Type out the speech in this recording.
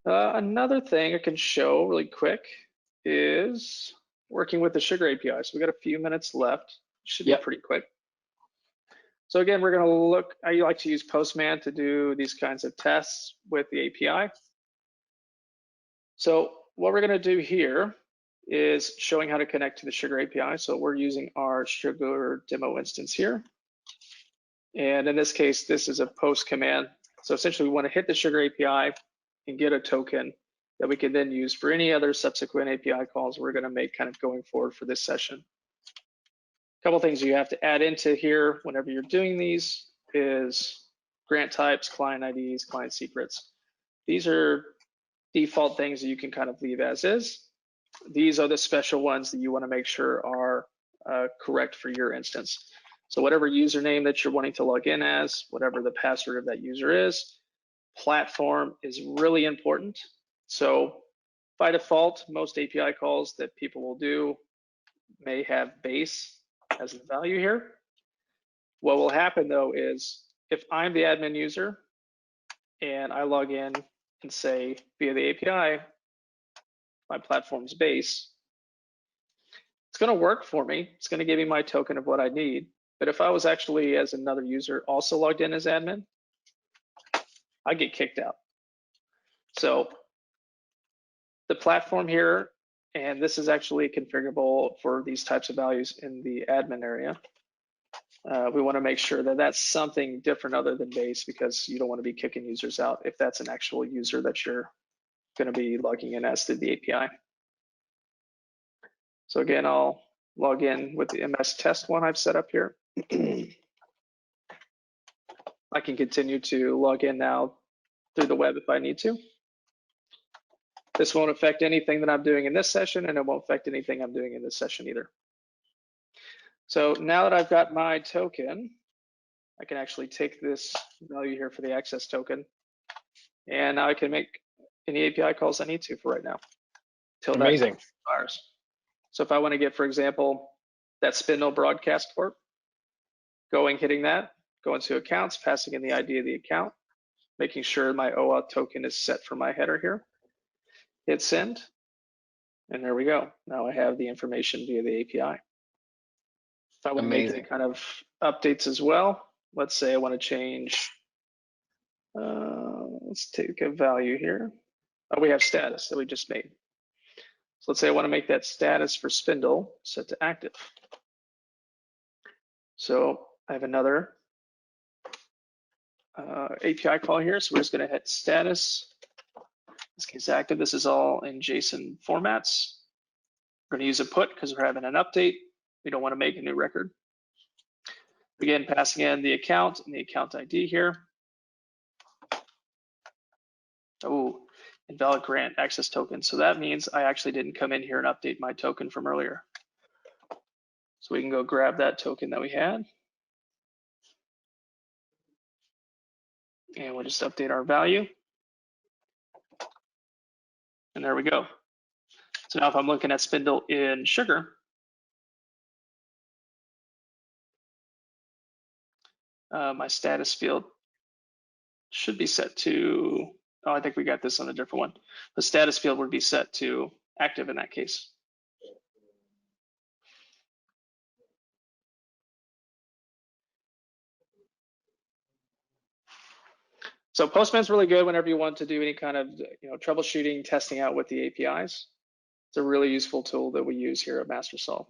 Another thing I can show really quick is working with the Sugar API. So we got a few minutes left. Should be pretty quick. So again, we're going to look, I like to use Postman to do these kinds of tests with the API. So what we're going to do here is showing how to connect to the Sugar API. So we're using our Sugar demo instance here. And in this case, this is a post command. So essentially we want to hit the Sugar API and get a token that we can then use for any other subsequent API calls we're going to make kind of going forward for this session. A couple things you have to add into here whenever you're doing these is grant types, client IDs, client secrets. These are default things that you can kind of leave as is. These are the special ones that you want to make sure are correct for your instance. So whatever username that you're wanting to log in as, whatever the password of that user is, platform is really important. So by default, most API calls that people will do may have base as the value here. What will happen though is if I'm the admin user and I log in and say via the API, my platform's base, it's going to work for me. It's going to give me my token of what I need. But if I was actually as another user also logged in as admin, I get kicked out. So the platform here, and this is actually configurable for these types of values in the admin area. We want to make sure that that's something different other than base because you don't want to be kicking users out if that's an actual user that you're going to be logging in as through the API. So again, I'll log in with the MS test one I've set up here. I can continue to log in now through the web if I need to. This won't affect anything that I'm doing in this session, and it won't affect anything I'm doing in this session either. So now that I've got my token, I can actually take this value here for the access token, and now I can make any API calls I need to for right now. Amazing. That expires. So if I want to get, for example, that Spindle broadcast port, hitting that, go into accounts, passing in the ID of the account, making sure my OAuth token is set for my header here. Hit send, and there we go. Now I have the information via the API. If I want to make any kind of updates as well, let's say I want to change, let's take a value here. Oh, we have status that we just made. So let's say I want to make that status for Spindle set to active. So I have another API call here. So we're just going to hit status. In this case, active. This is all in JSON formats. We're going to use a put because we're having an update. We don't want to make a new record. Again, passing in the account and the account ID here. Oh, invalid grant access token. So that means I actually didn't come in here and update my token from earlier. So we can go grab that token that we had. And we'll just update our value. And there we go. So now if I'm looking at Spindle in Sugar, my status field should be set to, oh, I think we got this on a different one. The status field would be set to active in that case. So Postman's really good whenever you want to do any kind of troubleshooting, testing out with the APIs. It's a really useful tool that we use here at MasterSolve.